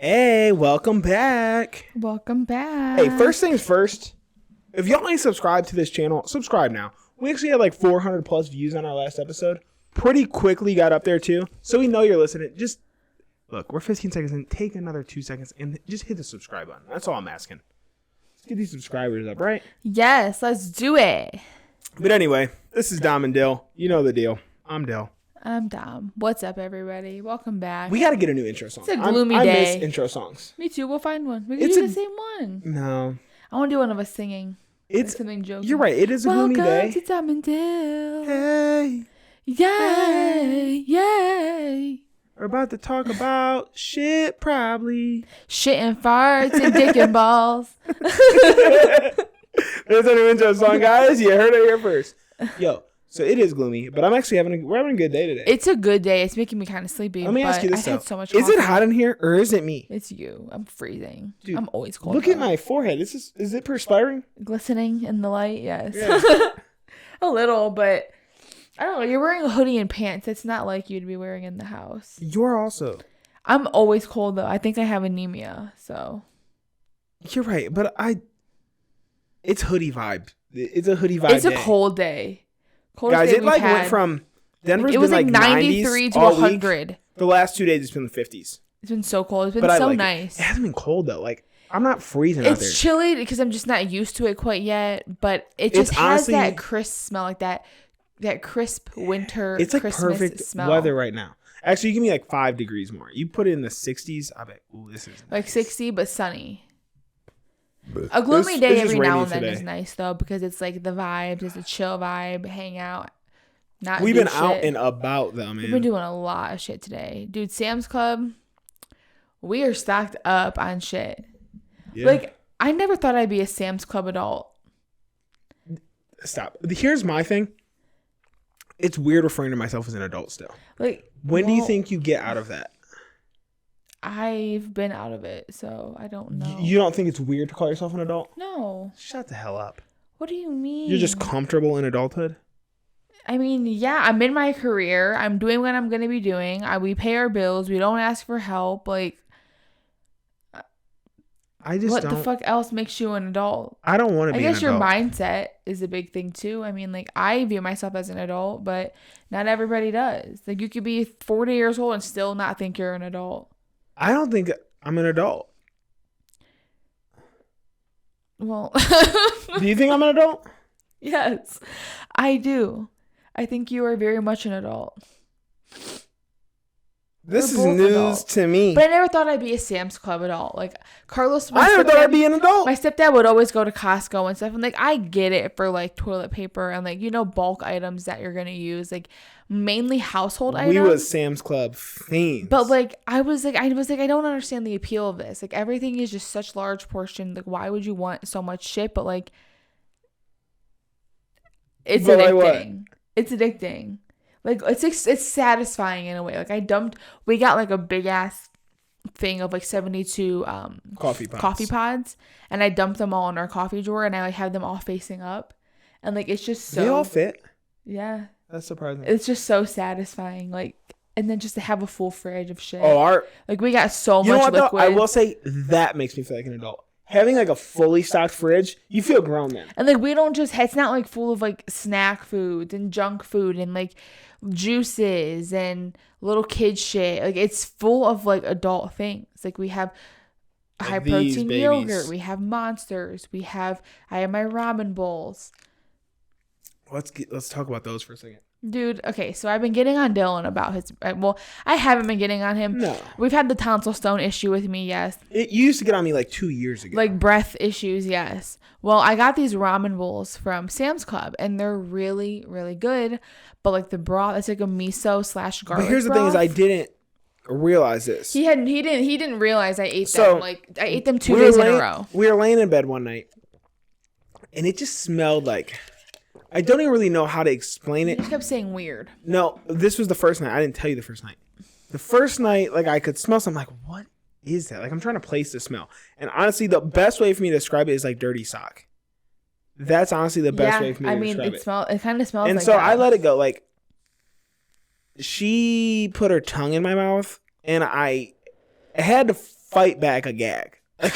Hey, welcome back. Welcome back. Hey, first things first. If y'all ain't subscribed to this channel, subscribe now. We actually had like 400 plus views on our last episode. Pretty quickly got up there too. So we know you're listening. Just look, we're 15 seconds in. Take another 2 seconds and just hit the subscribe button. That's all I'm asking. Let's get these subscribers up, right? Yes, let's do it. But anyway, this is Dom and Dyl. You know the deal. I'm Dyl. I'm Dom. What's up, everybody? Welcome back. We got to get a new intro song. It's a gloomy day. I miss intro songs. Me too. We'll find one. We can do the same one. No. I want to do one of us singing. It's something joking. You're right. It is a gloomy day. Welcome to Dom and Dyl. Hey. Yay. Yay. We're about to talk about shit, probably. Shit and farts and dick and balls. There's a new intro song, guys. You heard it here first. Yo, so it is gloomy, but we're having a good day today. It's a good day. It's making me kind of sleepy. Let me ask you this, I though. had so much Is it coffee. hot in here, or is it me? It's you. I'm freezing. Dude, I'm always cold. Look at my forehead. Is it perspiring? Glistening in the light, yes. Yeah. A little, but I don't know. You're wearing a hoodie and pants. It's not like you'd be wearing in the house. You're also. I'm always cold, though. I think I have anemia, so. You're right, but it's hoodie vibe. It's a hoodie vibe. It's a cold day. Coldest Guys, day it like we've went had. from Denver's It was been like 90s 93 to all 100. Week. The last 2 days it's been the 50s. It's been so cold. It's been But so like nice. It hasn't been cold though. Like I'm not freezing out there. It's chilly because I'm just not used to it quite yet, but it just has honestly, that crisp smell, like that crisp winter it's like Christmas perfect smell. weather right now. Actually, you give me like 5 degrees more. You put it in the 60s, I bet. Ooh, this is like nice. 60 but sunny. A gloomy day every now and then today. is nice though, because it's like the vibes. It's a chill vibe, hang out. We've been out and about though, man. We've been doing a lot of shit today, dude. Sam's Club, we are stocked up on shit. Yeah. Like I never thought I'd be a Sam's Club adult. Stop. Here's my thing. It's weird referring to myself as an adult still. Like when do you think you get out of that? I've been out of it, so I don't know. You don't think it's weird to call yourself an adult? No. Shut the hell up. What do you mean? You're just comfortable in adulthood? I mean, yeah, I'm in my career. I'm doing what I'm going to be doing. We pay our bills. We don't ask for help. Like, I just what don't. the fuck else makes you an adult? I don't want to be an adult. I guess your mindset is a big thing, too. I mean, like, I view myself as an adult, but not everybody does. Like, you could be 40 years old and still not think you're an adult. I don't think I'm an adult. Well. Do you think I'm an adult? Yes, I do. I think you are very much an adult. This is news adults. To me. But I never thought I'd be a Sam's Club adult. Like, Carlos, I never thought I'd be an adult. My stepdad would always go to Costco and stuff. And, like, I get it for, like, toilet paper and, like, bulk items that you're going to use. Like, mainly household items. We was Sam's Club fiends. But, like, I was like, I don't understand the appeal of this. Like, everything is just such large portion. Like, why would you want so much shit? But, like, it's addicting. Like it's addicting. Like, it's satisfying in a way. Like, we got, like, a big-ass thing of, like, 72 coffee pods. And I dumped them all in our coffee drawer. And I, like, have them all facing up. And, like, it's just so... They all fit? Yeah. That's surprising. It's just so satisfying. Like, and then just to have a full fridge of shit. Oh, like, we got so much liquid. Though? I will say, that makes me feel like an adult. Having, like, a fully stocked fridge, you feel grown then. And, like, we don't just... It's not, like, full of, like, snack foods and junk food and, like... juices and little kid shit. Like, it's full of, like, adult things. Like, we have high protein yogurt, we have Monsters, I have my ramen bowls. Let's talk about those for a second. Dude, okay, so I've been getting on Dylan about his... Well, I haven't been getting on him. No. We've had the tonsil stone issue with me, yes. You used to get on me like 2 years ago. Like breath issues, yes. Well, I got these ramen bowls from Sam's Club, and they're really, really good. But, like, the broth, it's like a miso / garlic But here's the thing is I didn't realize this. He didn't realize I ate them. Like, I ate them 2 days in a row. We were laying in bed one night, and it just smelled like... I don't even really know how to explain it. You kept saying weird. No, this was the first night. I didn't tell you the first night. The first night, like, I could smell something. Like, what is that? Like, I'm trying to place the smell. And honestly, the best way for me to describe it is like dirty sock. That's honestly the best way for me to describe it. It kind of smells and like so that. I let it go. Like, she put her tongue in my mouth, and I had to fight back a gag. Like,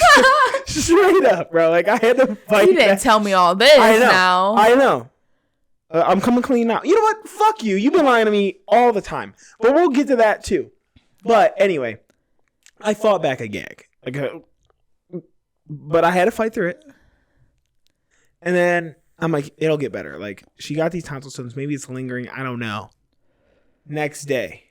straight up, bro. Like, I had to fight. You didn't back. tell me all this. I know. I'm coming clean now. You know what? Fuck you. You've been lying to me all the time. But we'll get to that too. But anyway, I fought back a gag. But I had to fight through it. And then I'm like, it'll get better. Like, she got these tonsil stones. Maybe it's lingering. I don't know. Next day,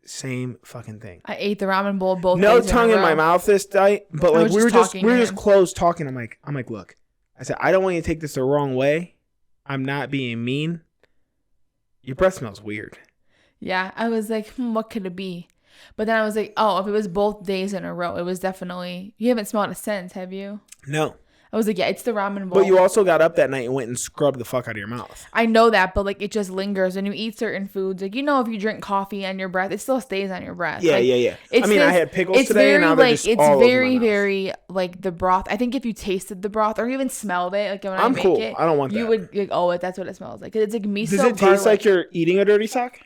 same fucking thing. I ate the ramen bowl both no days tongue in my mouth this night, but like we were just close talking. I'm like, look, I said, I don't want you to take this the wrong way. I'm not being mean. Your breath smells weird. Yeah, I was like, what could it be? But then I was like, oh, if it was both days in a row, it was definitely. You haven't smelled it since, have you? No. I was like, yeah, it's the ramen bowl. But you also got up that night and went and scrubbed the fuck out of your mouth. I know that, but like it just lingers when you eat certain foods. Like, you know, if you drink coffee on your breath, it still stays on your breath. Yeah, like, yeah. I mean, I had pickles today, very, and now they're just it's all very, over my mouth. very like the broth. I think if you tasted the broth or even smelled it, like when I make cool. it, I don't want that. You would like, oh, that's what it smells like. It's like miso. Does it taste like you're eating a dirty sock?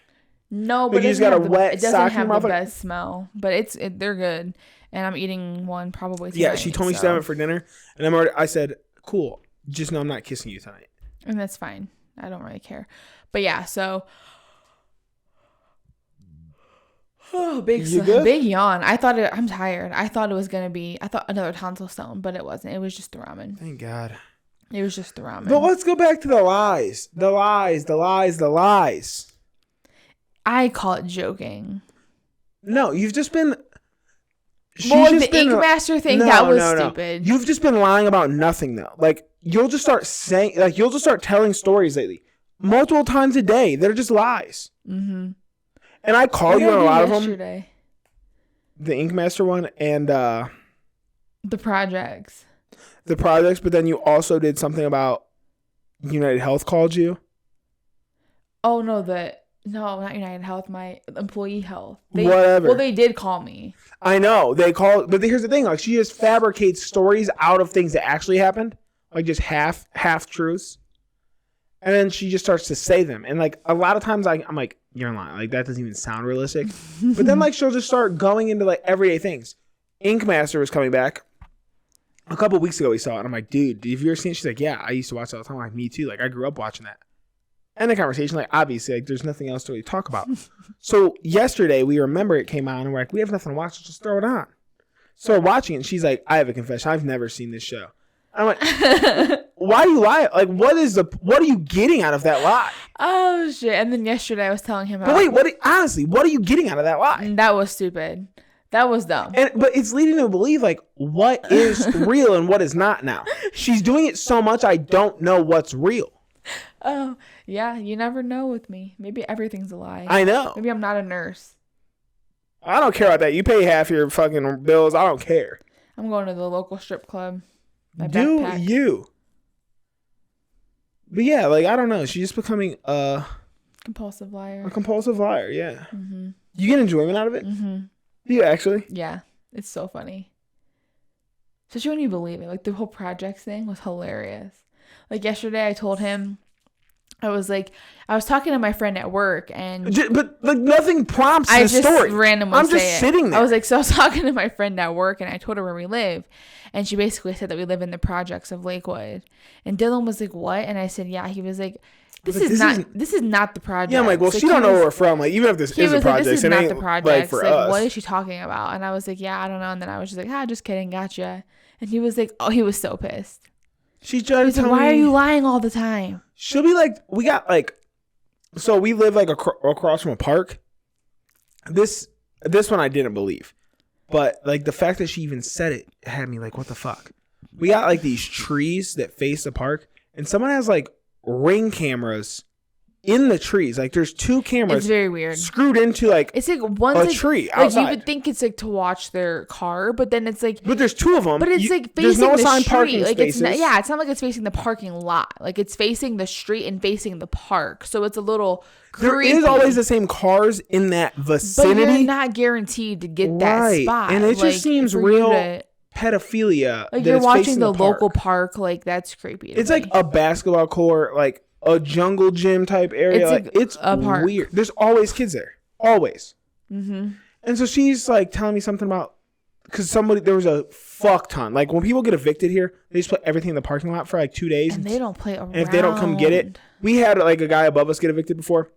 No, but you just got a wet it doesn't sock in have your mouth. the best smell, but they're good, and I'm eating one probably tonight. Yeah, she told me to have it for dinner, and I said, cool. Just know I'm not kissing you tonight. And that's fine. I don't really care. But yeah, so big yawn. I'm tired. I thought another tonsil stone, but it wasn't. It was just the ramen. Thank God. It was just the ramen. But let's go back to the lies. The lies. I call it joking. No, you've just been the Ink Master thing, that was stupid. You've just been lying about nothing though. Like you'll just start telling stories lately, multiple times a day. They're just lies. Mm-hmm. And I call you on a lot of them. The Ink Master one and the projects. But then you also did something about United Health called you. Oh no, not United Health, my employee health. Whatever. Well, they did call me. I know. They called, but here's the thing. Like, she just fabricates stories out of things that actually happened. Like, just half truths. And then she just starts to say them. And, like, a lot of times I'm like, you're lying. Like, that doesn't even sound realistic. But then, like, she'll just start going into, like, everyday things. Ink Master was coming back. A couple of weeks ago, we saw it. And I'm like, dude, have you ever seen it? She's like, yeah, I used to watch it all the time. I'm like, me too. Like, I grew up watching that. And the conversation, like, obviously, like, there's nothing else to really talk about. So yesterday, we remember it came out, and we're like, we have nothing to watch, let's just throw it on. So we're watching it, and she's like, I have a confession, I've never seen this show. I'm like, why do you lie? Like, what are you getting out of that lie? Oh, shit. And then yesterday, I was telling him But wait, honestly, what are you getting out of that lie? That was stupid. That was dumb. But it's leading to believe, like, what is real and what is not now. She's doing it so much, I don't know what's real. Oh, yeah, you never know with me. Maybe everything's a lie. I know. Maybe I'm not a nurse. I don't care about that. You pay half your fucking bills. I don't care. I'm going to the local strip club. Do you? But yeah, like, I don't know. She's just becoming a compulsive liar. A compulsive liar, yeah. Mm-hmm. You get enjoyment out of it? Mm-hmm. Do you actually? Yeah, it's so funny. Especially when you believe it. Like, the whole projects thing was hilarious. Like, yesterday I told him, I was talking to my friend at work, and but like nothing prompts the story. I just randomly I'm just sitting there. I was like, so I was talking to my friend at work, and I told her where we live, and she basically said that we live in the projects of Lakewood. And Dylan was like, what? And I said, yeah. He was like, this is not the project. Yeah, I'm like, well, she don't know where we're from. Like, even if this is a project, this is not the project. Like, for us. What is she talking about? And I was like, yeah, I don't know. And then I was just like, just kidding, gotcha. And he was like, oh, he was so pissed. She tried to tell me, why are you lying all the time? She'll be like, we got like, so we live like across from a park. This one I didn't believe, but like the fact that she even said it had me like, what the fuck? We got like these trees that face the park, and someone has like Ring cameras in the trees. Like, there's 2 cameras. It's very weird. Screwed into like it's like one's a tree outside. Like, you would think it's like to watch their car, but then it's like. But there's 2 of them. But it's like facing there's no the assigned street. parking Like, spaces. it's not like it's facing the parking lot. Like, it's facing the street and facing the park. So it's a little creepy. There is always the same cars in that vicinity. But you're not guaranteed to get that spot. And it just seems real pedophilia. Like, you're watching the local park. Like, that's creepy. It's like a basketball court, like a jungle gym type area. It's a park. Weird. There's always kids there. Always. Mm-hmm. And so she's like telling me something about because there was a fuck ton. Like when people get evicted here, they just put everything in the parking lot for like 2 days. And they don't play around. And if they don't come get it, we had like a guy above us get evicted before.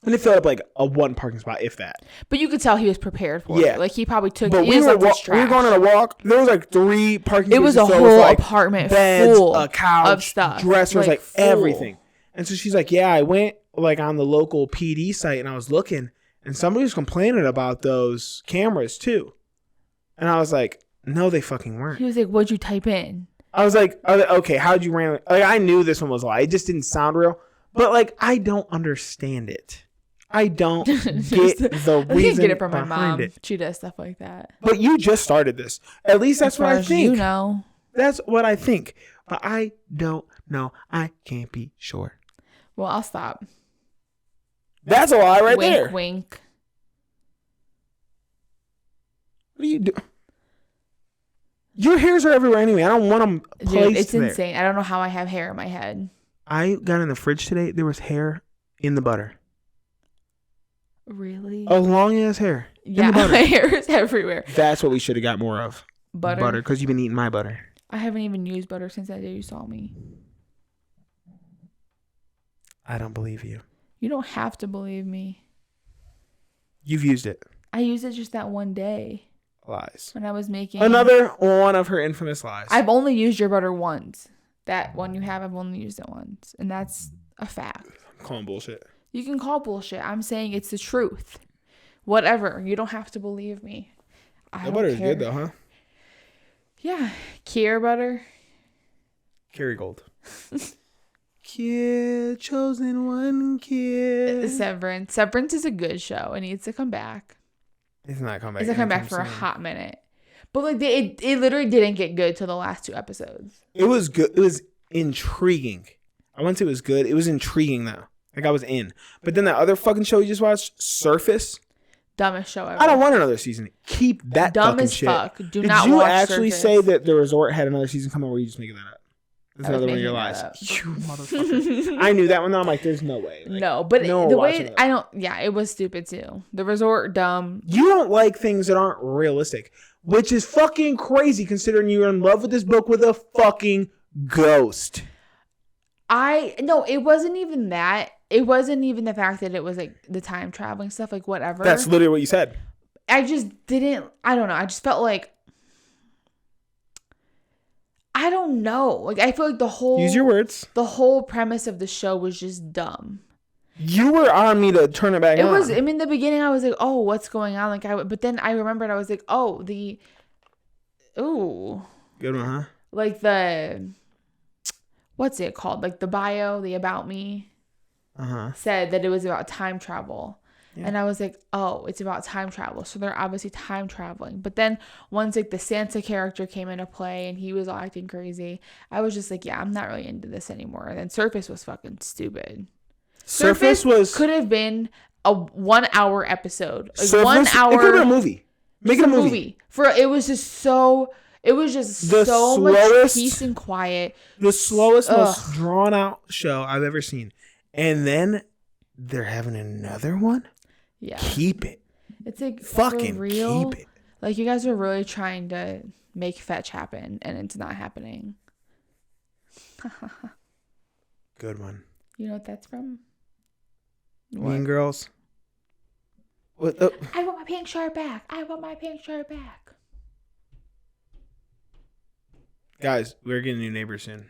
And they filled up like a one parking spot, if that. But you could tell he was prepared for it. Like he probably took. But we were going on a walk. There was like 3 parking. It was a whole apartment beds, full a couch, of stuff, dressers, like everything. And so she's like, "Yeah, I went like on the local PD site and I was looking, and somebody was complaining about those cameras too." And I was like, "No, they fucking weren't." He was like, "What'd you type in?" I was like, "Okay, how'd you ran?" Like I knew this one was a lie. It just didn't sound real. But like, I don't understand it. I don't get the reason. I get it from my mom. She does stuff like that. But you just started this. At least that's what I think. You know. That's what I think. But I don't know. I can't be sure. Well, I'll stop. That's a lie right there. Wink, wink. What do you do? Your hairs are everywhere anyway. I don't want them placed there. Dude, it's insane. I don't know how I have hair in my head. I got in the fridge today. There was hair in the butter. Really? A long ass hair. Yeah, my hair is everywhere. That's what we should have got more of. Butter, because you've been eating my butter. I haven't even used butter since that day you saw me. I don't believe you. You don't have to believe me. You've used it. I used it just that one day. Lies. When I was making another one of her infamous lies. I've only used your butter once. That one you have, I've only used it once, and that's a fact. I'm calling bullshit. You can call bullshit. I'm saying it's the truth. Whatever. You don't have to believe me. That butter is good though, huh? Yeah. Kier butter. Kerrygold. Kid, chosen one kid. Severance. Severance is a good show. It needs to come back. It's not coming back. It's not coming back for a hot minute. But like it literally didn't get good till the last 2 episodes. It was good. It was intriguing. I wouldn't say it was good. It was intriguing though. Like I was in. But then that other fucking show you just watched, Surface. Dumbest show ever. I don't want another season. Keep that dumb fucking as shit. Fuck. Do Did not you watch actually Surface. say that the resort had another season coming, or were you just making that up? That's another one of your lies. You motherfucker. I knew that one though. I'm like, there's no way. Like, no, but the way I don't. Yeah, it was stupid too. The resort dumb. You don't like things that aren't realistic, which is fucking crazy considering you're in love with this book with a fucking ghost. No, it wasn't even that. It wasn't even the fact that it was like the time traveling stuff, like whatever. That's literally what you said. I just didn't. I don't know. I just felt like. I don't know. Like I feel like the whole. Use your words. The whole premise of the show was just dumb. You were on me to turn it back on. It was. I mean, in the beginning, I was like, "Oh, what's going on?" Like but then I remembered. I was like, "Oh, ooh, good one, huh?" Like what's it called? Like the bio, the about me. Said that it was about time travel. Yeah. And I was like, oh, it's about time travel. So they're obviously time traveling. But then once like the Santa character came into play and he was all acting crazy, I was just like, yeah, I'm not really into this anymore. And then Surface was fucking stupid. Surface could have been a 1 hour episode. Like Surface, 1 hour. It could have been a movie. Make it a movie. It was just so much peace and quiet. The slowest, most drawn out show I've ever seen. And then they're having another one? Yeah. Keep it. It's like fucking real. Keep it. Like you guys are really trying to make fetch happen and it's not happening. Good one. You know what that's from? Mean Girls. What? I want my pink shirt back. I want my pink shirt back. Guys, we're getting new neighbors soon.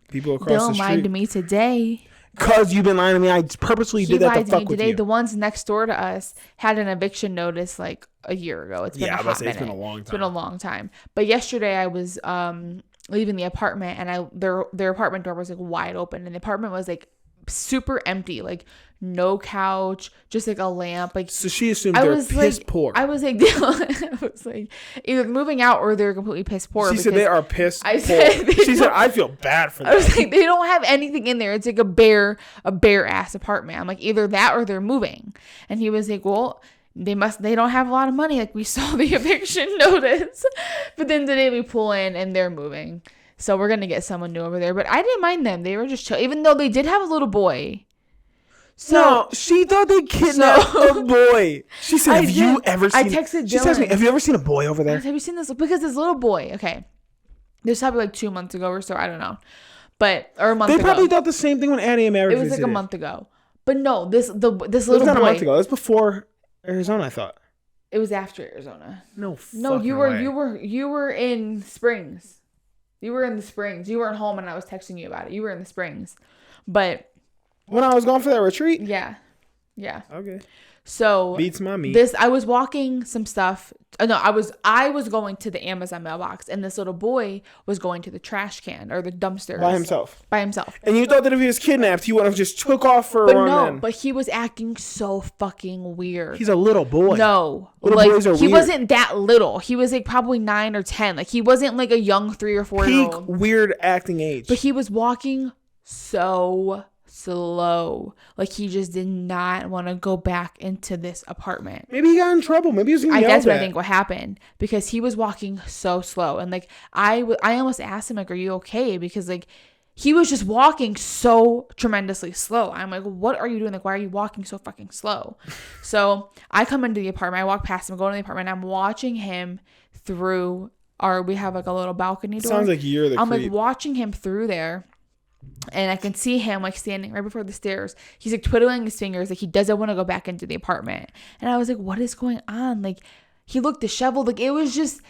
People across Bill the street. lied to me today. Because you've been lying to me. I purposely did that to fuck with you. The ones next door to us had an eviction notice like a year ago. It's been a hot minute. It's been a long time. It's been a long time. But yesterday I was leaving the apartment and their apartment door was like wide open and the apartment was like super empty, like no couch, just like a lamp. Like so she assumed they're piss poor. I was like either moving out or they're completely piss poor. She said they are piss poor. She said I feel bad for them. I was like, they don't have anything in there. It's like a bare ass apartment. I'm like, either that or they're moving. And he was like, well, they don't have a lot of money. Like we saw the eviction notice. But then today we pull in and they're moving. So we're going to get someone new over there. But I didn't mind them. They were just chill. Even though they did have a little boy. No, she thought they kidnapped a boy. She said, "Have you ever seen?" I texted Dylan. She texted me, "Have you ever seen a boy over there?" Have you seen this? Because this little boy. Okay, this happened like 2 months ago or so. I don't know, or a month ago. They probably thought the same thing when Addie and Mary visited. It was like a month ago. But no, this little boy. It was not a month ago. It was before Arizona, I thought. It was after Arizona. No, you were in Springs. You were in the Springs. You weren't home, and I was texting you about it. You were in the Springs, but when I was going for that retreat. Yeah. Okay. So beats my meat. I was walking some stuff. No, I was going to the Amazon mailbox, and this little boy was going to the trash can or the dumpster by himself. And you thought that if he was kidnapped, he would have just took off for a run. No, but he was acting so fucking weird. He's a little boy. No, little boys are weird. He wasn't that little. He was like probably 9 or 10. Like he wasn't like a young 3 or 4 year old. Peak weird acting age. But he was walking so slow. Like he just did not want to go back into this apartment. Maybe he got in trouble. Maybe he was getting yelled That's what at. I think what happened, because he was walking so slow, and like I almost asked him like, "Are you okay?" Because like he was just walking so tremendously slow. I'm like, "What are you doing? Like, why are you walking so fucking slow?" So I come into the apartment. I walk past him, go to the apartment. I'm watching him through we have like a little balcony door. Sounds like you're the I'm creep. like watching him through there. And I can see him like standing right before the stairs. He's like twiddling his fingers, like he doesn't want to go back into the apartment. And I was like, what is going on? Like he looked disheveled. Like it was just,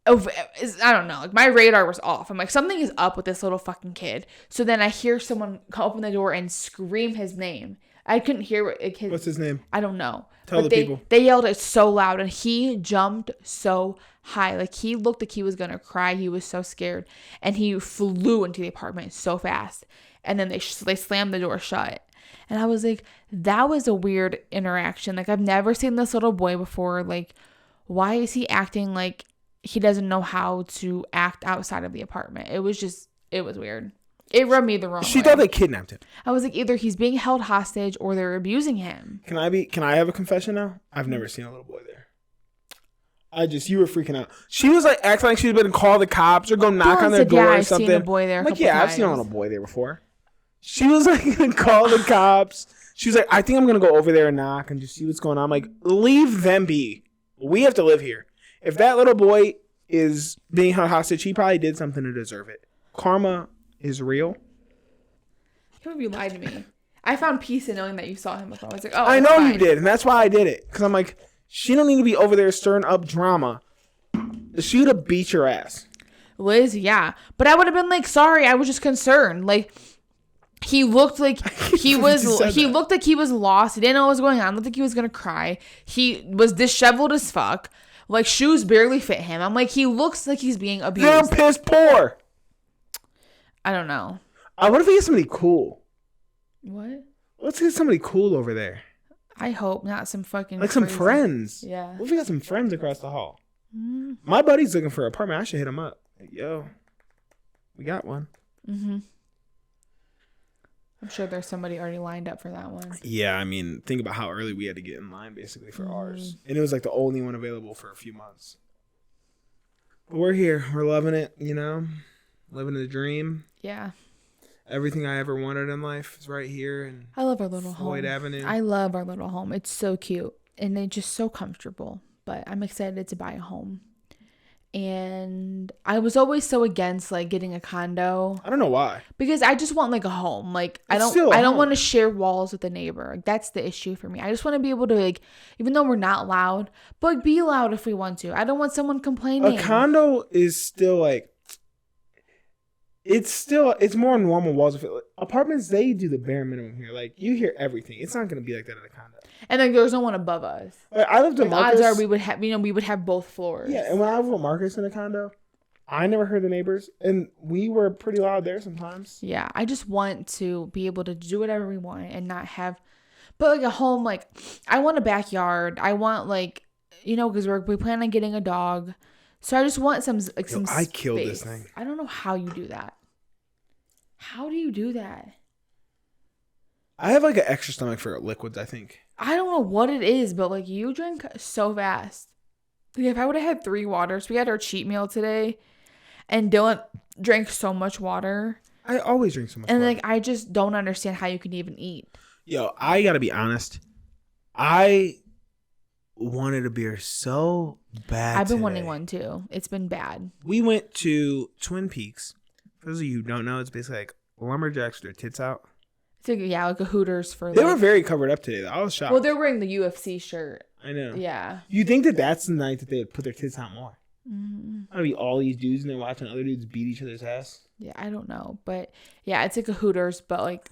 I don't know. Like my radar was off. I'm like, something is up with this little fucking kid. So then I hear someone open the door and scream his name. I couldn't hear what's his name? I don't know. Tell the people. They yelled it so loud, and he jumped so high. Like he looked like he was gonna cry. He was so scared, and he flew into the apartment so fast. And then they slammed the door shut. And I was like, that was a weird interaction. Like I've never seen this little boy before. Like, why is he acting like he doesn't know how to act outside of the apartment? It was weird. It rubbed me the wrong way. She thought they kidnapped him. I was like, either he's being held hostage or they're abusing him. Can I have a confession now? I've never seen a little boy there. You were freaking out. She was like acting like she'd been to call the cops or go knock on their door or something. I've seen a boy there. I'm like, I've seen a little boy there before. She was like gonna call the cops. She was like, I think I'm gonna go over there and knock and just see what's going on. I'm like, leave them be. We have to live here. If that little boy is being held hostage, he probably did something to deserve it. Karma is real. I can't believe you lied to me. I found peace in knowing that you saw him before. I was like, oh, I know you did, and that's why I did it. Because I'm like, she don't need to be over there stirring up drama. She would have beat your ass. Liz, yeah. But I would have been like, sorry, I was just concerned. Like, he looked like he was looked like he was lost. He didn't know what was going on. Looked like he was gonna cry. He was disheveled as fuck. Like, shoes barely fit him. I'm like, he looks like he's being abused. They're piss poor. I don't know. What if we get somebody cool? What? Let's get somebody cool over there. I hope not some fucking like crazy. Some friends. Yeah. What if we got some friends across the hall? My buddy's looking for an apartment. I should hit him up. Like, yo, we got one. Mm-hmm. I'm sure there's somebody already lined up for that one. Yeah, I mean, think about how early we had to get in line basically for ours. And it was like the only one available for a few months. But we're here. We're loving it, you know? Living the dream. Yeah. Everything I ever wanted in life is right here. And I love our little Floyd home. Avenue. I love our little home. It's so cute. And it's just so comfortable. But I'm excited to buy a home. And I was always so against like getting a condo. I don't know why. Because I just want like a home. Like I don't want to share walls with a neighbor. Like, that's the issue for me. I just want to be able to like, even though we're not loud, but like, be loud if we want to. I don't want someone complaining. A condo is still like, it's more normal walls. Apartments, they do the bare minimum here. Like, you hear everything. It's not going to be like that at a condo. And like, there's no one above us. I lived in Marcus. Odds are we would have both floors. Yeah, and when I lived with Marcus in a condo, I never heard the neighbors, and we were pretty loud there sometimes. Yeah, I just want to be able to do whatever we want and not have, but like a home. Like, I want a backyard. I want like, you know, because we plan on getting a dog, so I just want some like some. I killed space. This thing. I don't know how you do that. How do you do that? I have like an extra stomach for liquids, I think. I don't know what it is, but like you drink so fast. Like if I would have had 3 waters, we had our cheat meal today, and Dylan drank so much water. I always drink so much water. And like I just don't understand how you can even eat. Yo, I gotta be honest. I wanted a beer so bad. I've been today. wanting one too. It's been bad. We went to Twin Peaks. For those of you who don't know, it's basically like lumberjacks with their tits out. It's like, yeah, like a Hooters for. They were very covered up today, though. I was shocked. Well, they're wearing the UFC shirt. I know. Yeah. You think that that's the night that they would put their tits out more? Mm-hmm. I'd be all these dudes and they're watching other dudes beat each other's ass. Yeah, I don't know, but yeah, it's like a Hooters, but like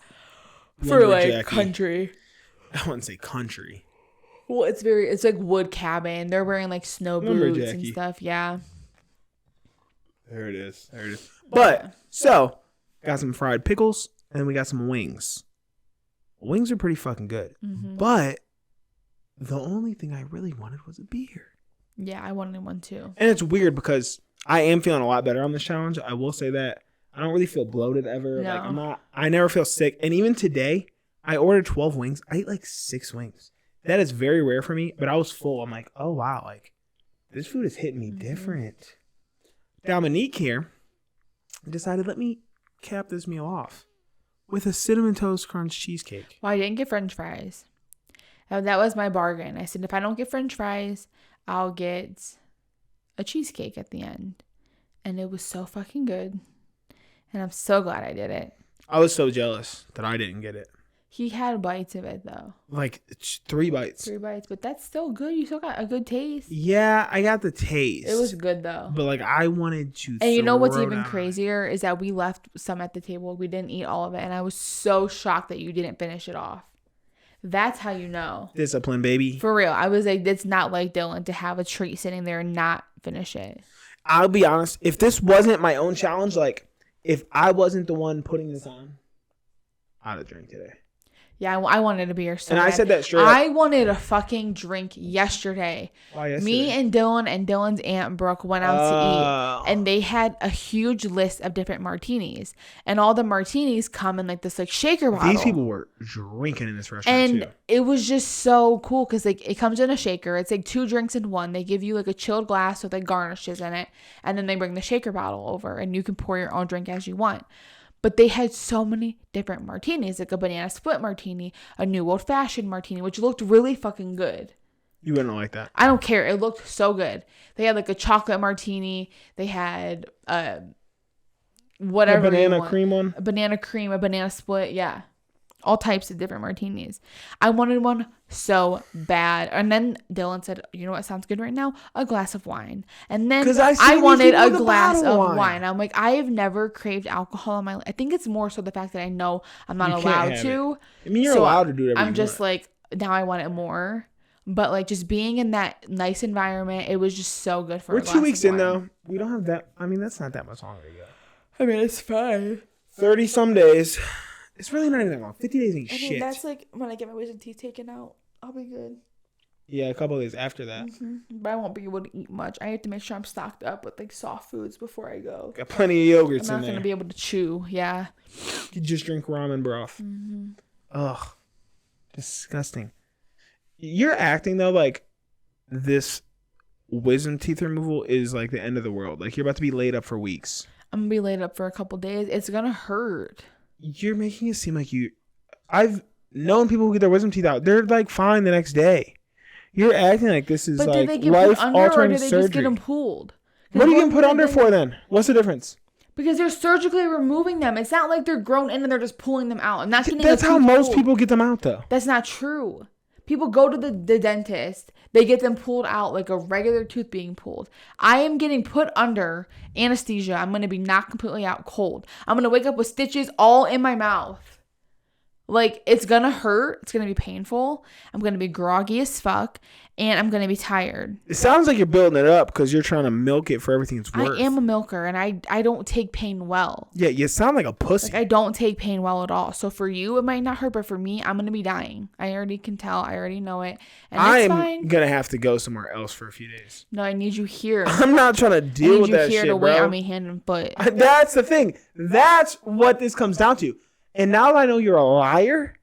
for like country. I wouldn't say country. Well, it's like wood cabin. They're wearing like snow boots and stuff. Yeah. There it is. But so got some fried pickles and then we got some wings. Wings are pretty fucking good. Mm-hmm. But the only thing I really wanted was a beer. Yeah, I wanted one too. And it's weird because I am feeling a lot better on this challenge. I will say that. I don't really feel bloated ever. No. Like I never feel sick. And even today, I ordered 12 wings. I ate like 6 wings. That is very rare for me, but I was full. I'm like, oh wow, like this food is hitting me different. Dominique here decided, let me cap this meal off with a cinnamon toast crunch cheesecake. Well, I didn't get French fries. That was my bargain. I said, if I don't get French fries, I'll get a cheesecake at the end. And it was so fucking good. And I'm so glad I did it. I was so jealous that I didn't get it. He had bites of it, though. Like 3 bites. 3 bites. But that's still good. You still got a good taste. Yeah, I got the taste. It was good, though. But like I wanted to. And you know what's even crazier is that we left some at the table. We didn't eat all of it. And I was so shocked that you didn't finish it off. That's how you know. Discipline, baby. For real. I was like, it's not like Dylan to have a treat sitting there and not finish it. I'll be honest. If this wasn't my own challenge, like if I wasn't the one putting this on, I'd have drank today. Yeah, I wanted a beer so And bad. I said that straight up. I wanted a fucking drink yesterday. Why yesterday? Me and Dylan's Aunt Brooke went out to eat. And they had a huge list of different martinis. And all the martinis come in like this like shaker bottle. These people were drinking in this restaurant and too. It was just so cool because like it comes in a shaker. It's like 2 drinks in one. They give you like a chilled glass with like garnishes in it. And then they bring the shaker bottle over. And you can pour your own drink as you want. But they had so many different martinis, like a banana split martini, a new old-fashioned martini, which looked really fucking good. You wouldn't like that. I don't care. It looked so good. They had like a chocolate martini. They had whatever. A banana cream one? A banana cream, a banana split. Yeah. All types of different martinis. I wanted one so bad. And then Dylan said, you know what sounds good right now? A glass of wine. And then I wanted a glass of wine. I'm like, I have never craved alcohol in my life. I think it's more so the fact that I know I'm not allowed to. I mean, you're allowed to do it. I'm just like, now I want it more. But like just being in that nice environment, it was just so good for We're 2 weeks in though. We don't have that. I mean, that's not that much longer to go. I mean, it's fine. 30 some days. It's really not even that long. 50 days ain't shit. That's like when I get my wisdom teeth taken out, I'll be good. Yeah, a couple of days after that. Mm-hmm. But I won't be able to eat much. I have to make sure I'm stocked up with like soft foods before I go. Got plenty of yogurts in there. I'm not going to be able to chew. Yeah. You just drink ramen broth. Mm-hmm. Ugh. Disgusting. You're acting though like this wisdom teeth removal is like the end of the world. Like you're about to be laid up for weeks. I'm going to be laid up for a couple days. It's going to hurt. You're making it seem like I've known people who get their wisdom teeth out. They're like fine the next day. You're acting like this is but like did they get life put under altering or did they surgery. just get them pulled? What are you getting put under for then? What's the difference? Because they're surgically removing them. It's not like they're grown in and they're just pulling them out. I'm not getting That's how most people get them out though. That's not true. People go to the dentist. They get them pulled out like a regular tooth being pulled. I am getting put under anesthesia. I'm going to be knocked completely out cold. I'm going to wake up with stitches all in my mouth. Like, it's going to hurt. It's going to be painful. I'm going to be groggy as fuck. And I'm going to be tired. It sounds like you're building it up because you're trying to milk it for everything it's worth. I am a milker, and I don't take pain well. Yeah, you sound like a pussy. Like, I don't take pain well at all. So for you, it might not hurt, but for me, I'm going to be dying. I already can tell. I already know it. And it's fine. I'm going to have to go somewhere else for a few days. No, I need you here. I'm not trying to deal with that shit, bro. I need you here to wait on me hand and foot. That's the thing. That's what this comes down to. And now that I know you're a liar,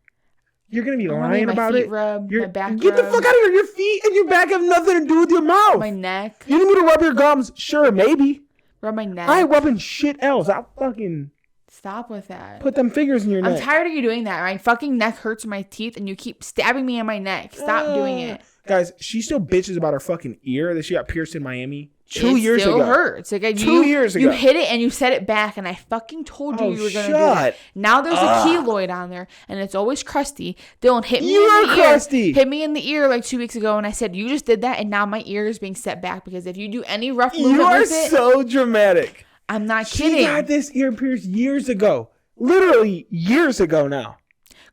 you're going to be lying about it. My back Get the fuck out of here. Your feet and your back have nothing to do with your mouth. My neck. You need me to rub your gums? Sure, maybe. Rub my neck. I ain't rubbing shit else. I fucking... Stop with that. Put them fingers in your neck. I'm tired of you doing that. My fucking neck hurts my teeth and you keep stabbing me in my neck. Stop doing it. Guys, she still bitches about her fucking ear that she got pierced in Miami 2 years ago. It still hurts. Like, 2 years ago. You hit it and you set it back, and I fucking told you you were going to do that. Now there's a keloid on there, and it's always crusty. Dylan hit me in the ear. Hit me in the ear like 2 weeks ago, and I said, you just did that, and now my ear is being set back because if you do any rough movement with it. You are so dramatic. I'm not kidding. She got this ear pierced years ago. Literally years ago now.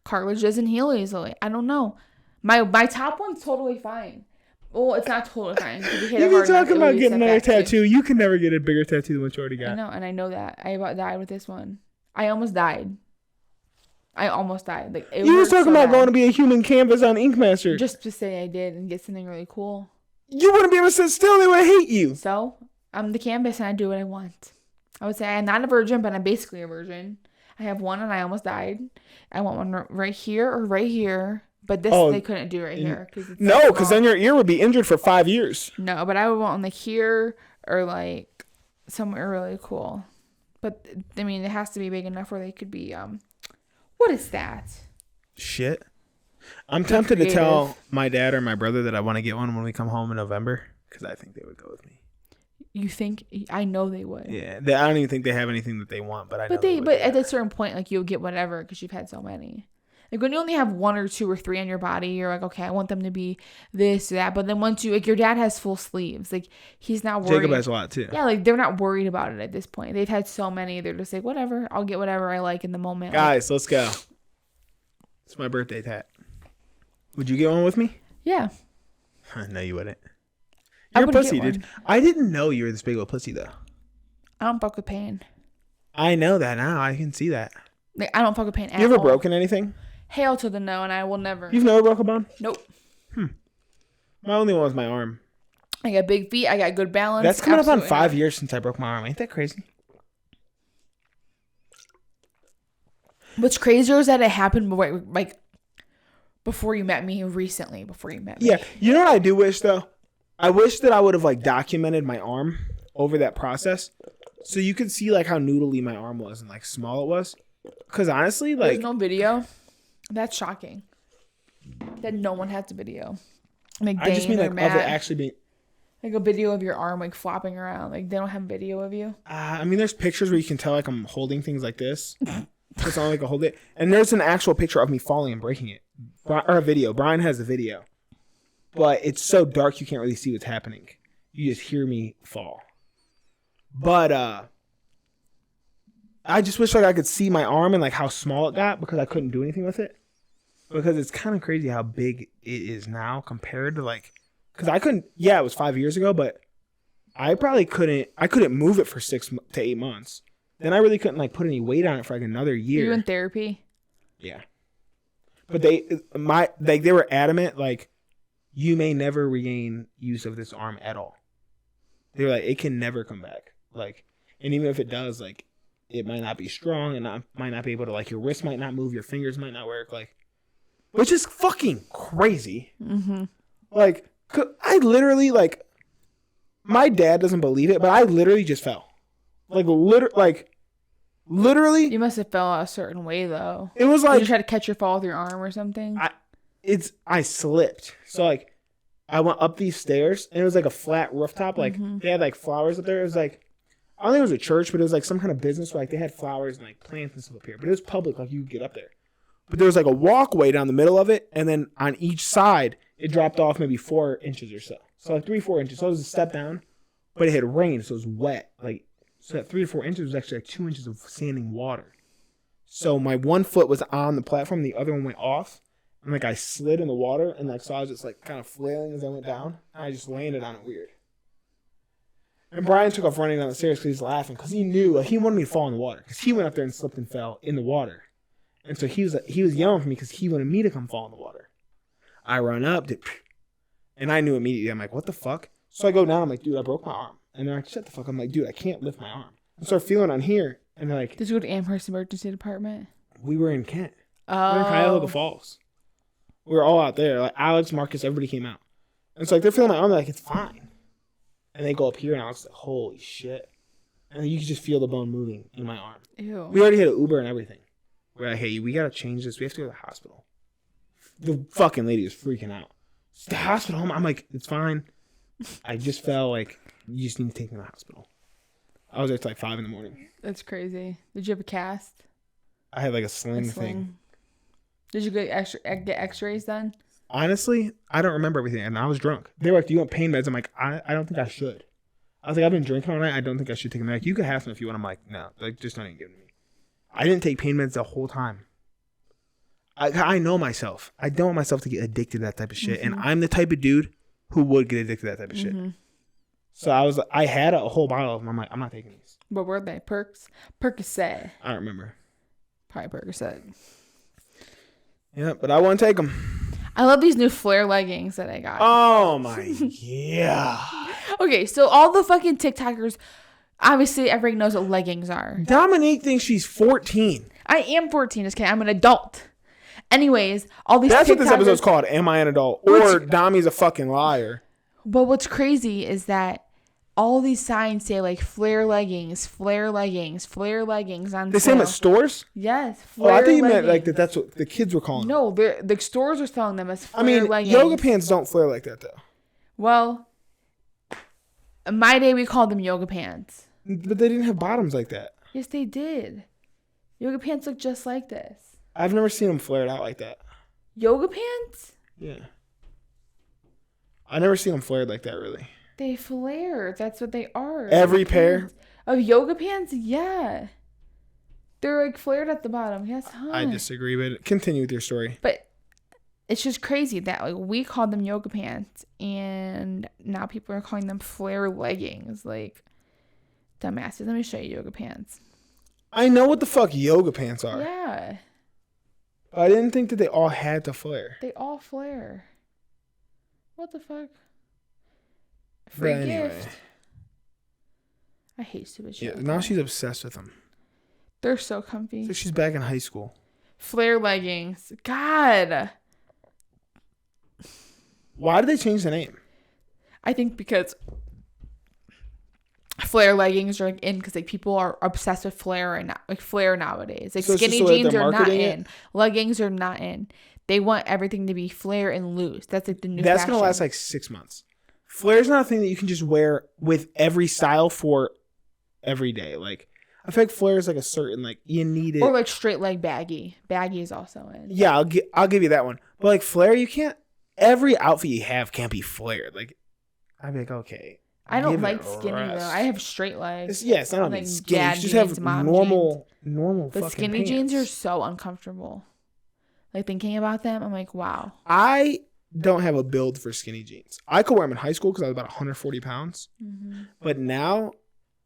Cartilage doesn't heal easily. I don't know. My top one's totally fine. Well, it's not totally fine. You've been talking about getting another tattoo. You can never get a bigger tattoo than what you already got. I know, and I know that. I about died with this one. I almost died. Like you was talking about going to be a human canvas on Ink Master. Just to say I did and get something really cool. You wouldn't be able to sit still. They would hate you. So, I'm the canvas and I do what I want. I would say I'm not a virgin, but I'm basically a virgin. I have one and I almost died. I want one right here or right here. But this they couldn't do right here. No, because then your ear would be injured for 5 years. No, but I would want like here or like somewhere really cool. But I mean, it has to be big enough where they could be. What is that? Shit. I'm tempted to tell my dad or my brother that I want to get one when we come home in November because I think they would go with me. You think? I know they would. Yeah, I don't even think they have anything that they want, but I know But they would, at a certain point, like you'll get whatever because you've had so many. Like when you only have 1 or 2 or 3 on your body, you're like, okay, I want them to be this or that. But then once you, like your dad has full sleeves. Like he's not worried. Jacob has a lot too. Yeah, like they're not worried about it at this point. They've had so many. They're just like, whatever. I'll get whatever I like in the moment. Guys, let's go. It's my birthday tat. Would you get one with me? Yeah. No, you wouldn't. You're a pussy, dude. I didn't know you were this big of a pussy, though. I don't fuck with pain. I know that now. I can see that. Like, I don't fuck with pain at all. You ever broken anything? Hail to the no, and I will never. You've never broke a bone? Nope. My only one was my arm. I got big feet. I got good balance. That's coming up on 5 years since I broke my arm. Ain't that crazy? What's crazier is that it happened before you met me recently. Yeah. You know what I do wish, though? I wish that I would have, like, documented my arm over that process so you could see, like, how noodly my arm was and, like, small it was. Because, honestly, like... There's no video? That's shocking. That no one has a video. Like, I just mean, like, of it actually being... Like, a video of your arm, like, flopping around. Like, they don't have video of you? I mean, there's pictures where you can tell, like, I'm holding things like this. It's not like I hold it. And there's an actual picture of me falling and breaking it. Or a video. Brian has a video. But it's so dark you can't really see what's happening. You just hear me fall. But I just wish like I could see my arm and like how small it got because I couldn't do anything with it. Because it's kind of crazy how big it is now compared to like, because I couldn't. Yeah, it was 5 years ago, but I probably couldn't. I couldn't move it for 6 to 8 months. Then I really couldn't like put any weight on it for like another year. Are you in therapy? Yeah. But they were adamant like. You may never regain use of this arm at all. They were like, it can never come back. Like, and even if it does, like, it might not be strong and might not be able to, like, your wrist might not move, your fingers might not work, like, which is fucking crazy. Mm-hmm. Like, I literally, like, my dad doesn't believe it, but I literally just fell. Like, literally. You must have fell a certain way, though. It was like. Did you try to catch your fall with your arm or something? I slipped. So like I went up these stairs and it was like a flat rooftop. Like they had like flowers up there. It was like I don't think it was a church, but it was like some kind of business where like they had flowers and like plants and stuff up here. But it was public, like you could get up there. But there was like a walkway down the middle of it, and then on each side it dropped off maybe 4 inches or so. So like 3-4 inches. So it was a step down, but it had rained, so it was wet. Like so that 3 to 4 inches was actually like 2 inches of standing water. So my one foot was on the platform, the other one went off. And, like, I slid in the water, and, like, so I was just, like, kind of flailing as I went down. And I just landed on it weird. And Brian took off running down the stairs because he's laughing. Because he knew, like, he wanted me to fall in the water. Because he went up there and slipped and fell in the water. And so he was yelling for me because he wanted me to come fall in the water. I run up, and I knew immediately. I'm like, what the fuck? So I go down. I'm like, dude, I broke my arm. And they're like, shut the fuck up. I'm like, dude, I can't lift my arm. I start feeling on here. And they're like. Did you go to Amherst Emergency Department? We were in Kent. Oh. We were in Cuyahoga Falls. We were all out there. Like, Alex, Marcus, everybody came out. And so, like, they're feeling my arm. They're like, it's fine. And they go up here, and I was like, holy shit. And you could just feel the bone moving in my arm. Ew. We already had an Uber and everything. We're like, hey, we got to change this. We have to go to the hospital. The fucking lady was freaking out. It's the hospital. I'm like, it's fine. I just felt like, you just need to take me to the hospital. I was there till like 5 a.m. That's crazy. Did you have a cast? I had like a sling thing. Did you get x-rays done? Honestly, I don't remember everything. And I was drunk. They were like, do you want pain meds? I'm like, I don't think I should. I was like, I've been drinking all night. I don't think I should take them. Like, you could have some if you want. I'm like, no. Like, just don't even give them to me. I didn't take pain meds the whole time. I know myself. I don't want myself to get addicted to that type of shit. And I'm the type of dude who would get addicted to that type of shit. So I had a whole bottle of them. I'm like, I'm not taking these. What were they? Perks? Percocet. I don't remember. Probably Percocet. Yeah, but I want to take them. I love these new flare leggings that I got. Oh my yeah. Okay, so all the fucking TikTokers, obviously everybody knows what leggings are. Dominique thinks she's 14. I am 14, just kidding. I'm an adult. Anyways, all these That's TikTokers, what this episode's called. Am I an adult? Or Dommy's a fucking liar. But what's crazy is that all these signs say like flare leggings on They say them at stores? Yes. Flare I think you meant like that's what the kids were calling them. No, the stores are selling them as flare leggings. Yoga pants don't flare like that though. Well, in my day we called them yoga pants. But they didn't have bottoms like that. Yes, they did. Yoga pants look just like this. I've never seen them flared out like that. Yoga pants? Yeah. I never seen them flared like that, really. They flare. That's what they are. Every pair? Of yoga pants? Yeah. They're like flared at the bottom. Yes, huh? I disagree, but continue with your story. But it's just crazy that like we called them yoga pants and now people are calling them flare leggings. Like, dumbasses. Let me show you yoga pants. I know what the fuck yoga pants are. Yeah. I didn't think that they all had to flare. They all flare. What the fuck? Free gift. I hate stupid shit. Yeah, now she's obsessed with them. They're so comfy. So she's back in high school. Flare leggings. God. Why did they change the name? I think because flare leggings are like in because like people are obsessed with flare and like flare nowadays. Like so skinny jeans are not in. Leggings are not in. They want everything to be flare and loose. That's like the new fashion. That's gonna last like 6 months. Flare's not a thing that you can just wear with every style for every day. Like I feel like flare is like a certain like you need it. Or like straight leg baggy. Baggy is also in. Yeah, I'll give you that one. But like flare, you can't. Every outfit you have can't be flared. Like I'd be like, okay. I don't like skinny though. I have straight legs. It's not like skinny. You just have normal. But skinny pants. Jeans are so uncomfortable. Like thinking about them, I'm like, wow. I don't have a build for skinny jeans. I could wear them in high school because I was about 140 pounds. Mm-hmm. But now,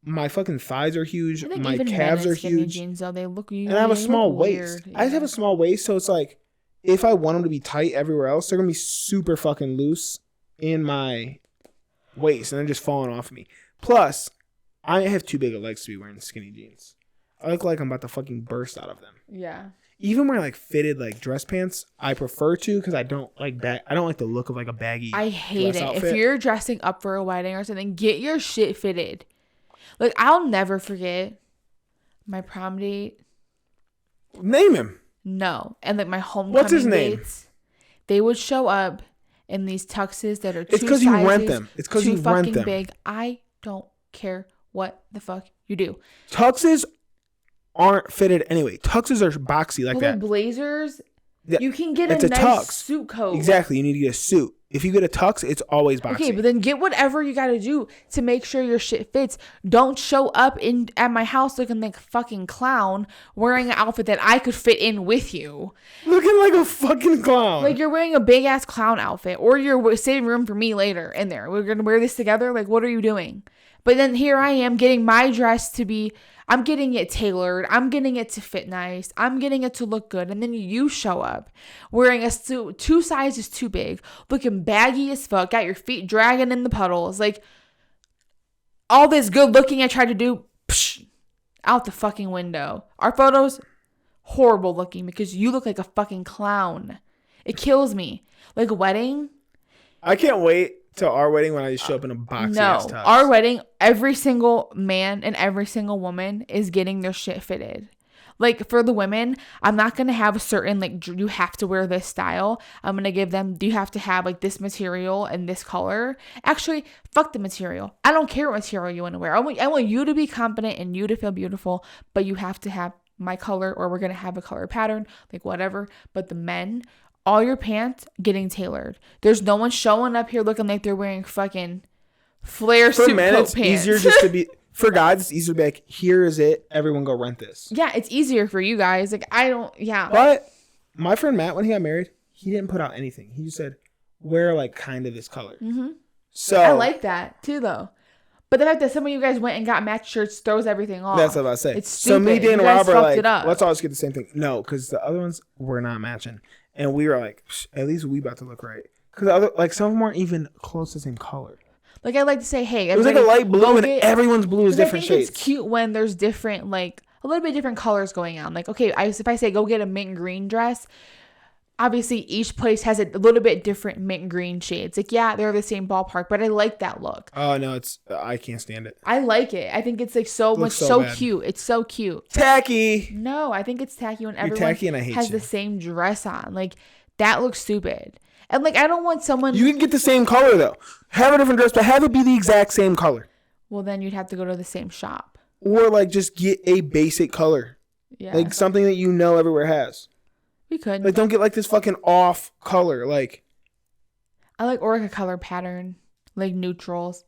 my fucking thighs are huge. My calves are huge. Jeans, though, they look. And I have a small waist. Yeah. I just have a small waist, so it's like, if I want them to be tight everywhere else, they're gonna be super fucking loose in my waist, and they're just falling off of me. Plus, I have too big of legs to be wearing skinny jeans. I look like I'm about to fucking burst out of them. Yeah. Even wearing like fitted like dress pants, I prefer to because I don't like I don't like the look of like a baggy. I hate dress it. outfit. If you're dressing up for a wedding or something, get your shit fitted. Like I'll never forget my prom date. Name him. No, and like my homecoming What's his name? dates, they would show up in these tuxes that are it's because you rent them. It's because you rent them. Big. I don't care what the fuck you do. Tuxes aren't fitted anyway. Tuxes are boxy like that. Blazers, yeah, you can get a nice tux. Suit coat. Exactly. You need to get a suit. If you get a tux, it's always boxy. Okay, but then get whatever you got to do to make sure your shit fits. Don't show up at my house looking like a fucking clown wearing an outfit that I could fit in with you. Looking like a fucking clown. Like you're wearing a big ass clown outfit or you're saving room for me later in there. We're going to wear this together. Like, what are you doing? But then here I am getting my dress to be, I'm getting it tailored. I'm getting it to fit nice. I'm getting it to look good. And then you show up wearing a suit 2 sizes too big, looking baggy as fuck, got your feet dragging in the puddles. Like all this good looking I tried to do, out the fucking window. Our photos, horrible looking because you look like a fucking clown. It kills me. Like a wedding. I can't wait to our wedding when I just show up in a boxy ass tux. Our wedding, every single man and every single woman is getting their shit fitted. Like, for the women, I'm not going to have a certain, like, you have to wear this style. I'm going to give them, you have to have, like, this material and this color. Actually, fuck the material. I don't care what material you want to wear. I want you to be confident and you to feel beautiful, but you have to have my color, or we're going to have a color pattern, like, whatever. But the men, all your pants getting tailored. There's no one showing up here looking like they're wearing fucking flare suit coat pants. For men, it's easier just to be... For guys, it's easier to be like, here is it. Everyone go rent this. Yeah, it's easier for you guys. Like, But my friend Matt, when he got married, he didn't put out anything. He just said, wear like kind of this color. Mm-hmm. So I like that too, though. But the fact that some of you guys went and got matched shirts throws everything off. That's what I was saying. It's stupid. So me, Dan, and Rob Rob are like, let's let's always get the same thing. No, because the other ones were not matching. And we were like, at least we about to look right. Because some of them weren't even close to the same color. Like, I like to say, hey, it was like a light blue and everyone's blue is different shades. It's cute when there's different, like, a little bit different colors going on. Like, okay, if I say go get a mint green dress, obviously each place has a little bit different mint green shades. Like, yeah, they're the same ballpark, but I like that look. Oh, no, I can't stand it. I like it. I think it's like so cute. It's so cute. Tacky. No, I think it's tacky when everyone tacky and I hate has you. the same dress on. Like, that looks stupid. And, like, I don't want someone... You can get the same color, though. Have a different dress, but have it be the exact same color. Well, then you'd have to go to the same shop. Or, like, just get a basic color. Yeah. Like, something that you know everywhere has. We could. Like, don't get, like, this fucking off color. Like... I like a color pattern. Like, neutrals.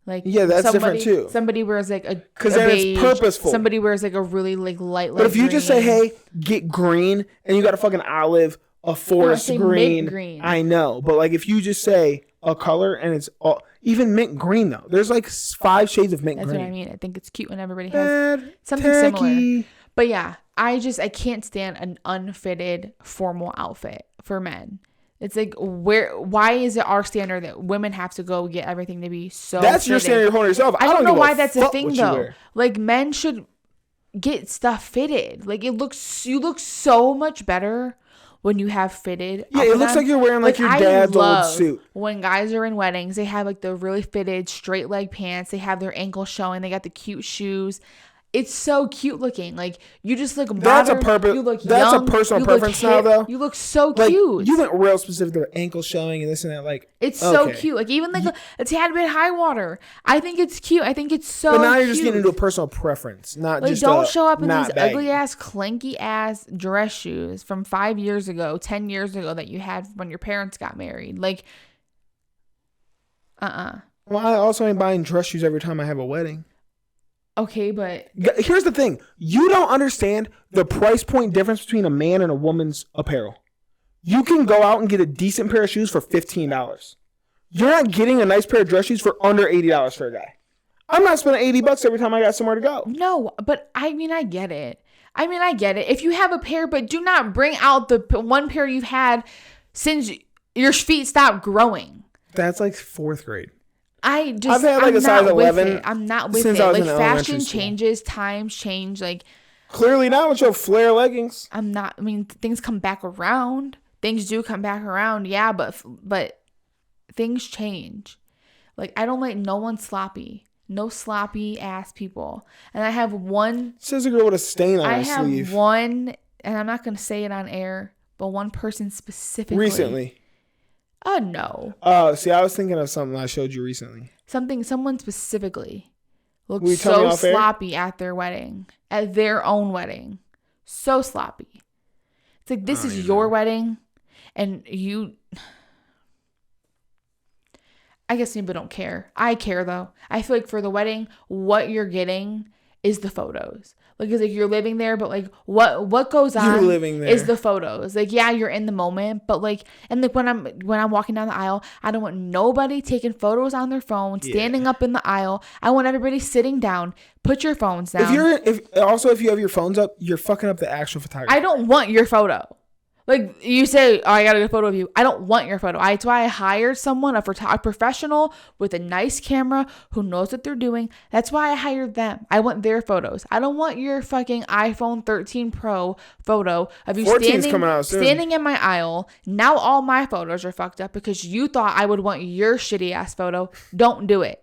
Like, yeah, that's different, too. Somebody wears, like, a because then beige. It's purposeful. Somebody wears, like, a really, like, light But if you green. just say, hey, get green, and you got a fucking olive... A forest green. Mint green. I know. But like if you just say a color and it's all even mint green though. There's like 5 shades of mint green. That's what I mean. I think it's cute when everybody has something similar. But yeah, I can't stand an unfitted formal outfit for men. It's like why is it our standard that women have to go get everything to be so That's fitted? Your standard for yourself. I don't know why that's a thing though. Like men should get stuff fitted. Like you look so much better when you have fitted. Yeah, it looks like you're wearing like your dad's old suit. When guys are in weddings, they have like the really fitted straight leg pants. They have their ankles showing. They got the cute shoes. It's so cute looking. Like you just look modern. That's a purpose. You look that's young, a personal you preference look now, hip, though. You look so like, cute. You went real specific. Their ankle showing and this and that. Like it's so cute. Like even like a tad bit high water. I think it's cute. I think it's so. But now you're cute. just getting into a personal preference, not like, just. Don't show up in these baggy. ugly ass, clanky ass dress shoes from 5 years ago, 10 years ago that you had when your parents got married. Like, Well, I also ain't buying dress shoes every time I have a wedding. Okay, but here's the thing. You don't understand the price point difference between a man and a woman's apparel. You can go out and get a decent pair of shoes for $15. You're not getting a nice pair of dress shoes for under $80 for a guy. I'm not spending $80 every time I got somewhere to go. No, but I mean, I get it. If you have a pair, but do not bring out the one pair you've had since your feet stopped growing. That's like 4th grade. I've had like a size 11. I'm not with since it. I was Like in fashion elementary school. changes, times change. Like clearly not with your flare leggings. I'm not. I mean, things come back around. Things do come back around. Yeah, but things change. Like I don't like no one sloppy. No sloppy ass people. And I have one. Says a girl with a stain on her sleeve. I have one, and I'm not gonna say it on air, but one person specifically. Recently. No. Oh, see, I was thinking of something I showed you recently. Someone specifically looked Will you tell me so off air? sloppy at their wedding, at their own wedding. So sloppy. It's like, this is your wedding, and you... I guess people don't care. I care, though. I feel like for the wedding, what you're getting is the photos. Like, it's like you're living there, but like what goes on you're living there. is the photos. Like, yeah, you're in the moment, but like, and like when I'm walking down the aisle, I don't want nobody taking photos on their phone, standing up in the aisle. I want everybody sitting down. Put your phones down. If you have your phones up, you're fucking up the actual photography. I don't want your photo. Like, you say, oh, I got a good photo of you. I don't want your photo. That's why I hired someone, a professional with a nice camera who knows what they're doing. That's why I hired them. I want their photos. I don't want your fucking iPhone 13 Pro photo of you standing in my aisle. Now all my photos are fucked up because you thought I would want your shitty ass photo. Don't do it.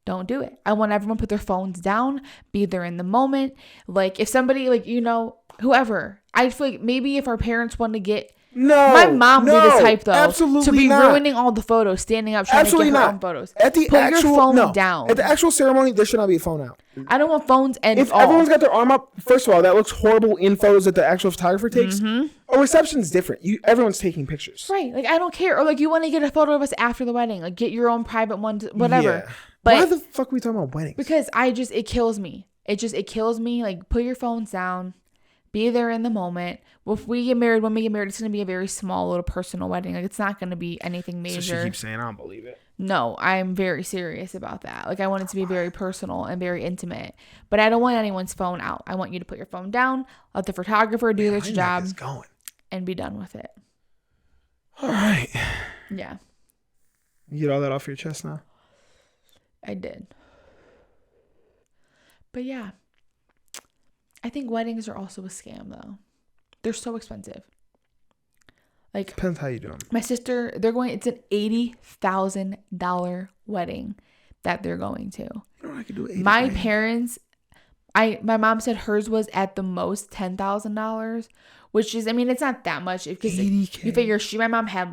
Don't do it. I want everyone to put their phones down, be there in the moment. Like, if somebody, like, you know, whoever, I feel like maybe if our parents want to get, my mom would be the type, though, to be ruining all the photos, standing up, trying to get her own photos. Put your phone down. At the actual ceremony, there should not be a phone out. I don't want phones and if everyone's got their arm up, first of all, that looks horrible in photos that the actual photographer takes. A reception's different. Everyone's taking pictures. Right. Like, I don't care. Or, like, you want to get a photo of us after the wedding. Like, get your own private one, whatever. Yeah. But why the fuck are we talking about weddings? Because it kills me. It kills me. Like, put your phones down. Be there in the moment. Well, if we get married, when we get married, it's going to be a very small little personal wedding. Like, it's not going to be anything major. So she keeps saying, I don't believe it. No, I'm very serious about that. Like, I want it to be very personal and very intimate. But I don't want anyone's phone out. I want you to put your phone down, let the photographer do their job, and be done with it. All right. Yeah. You get all that off your chest now? I did. But yeah. I think weddings are also a scam, though. They're so expensive. Like, depends how you do them. My sister, it's an $80,000 wedding that they're going to. You know, I could do $80,000. My parents, my mom said hers was at the most $10,000, which is, I mean, it's not that much because you figure my mom had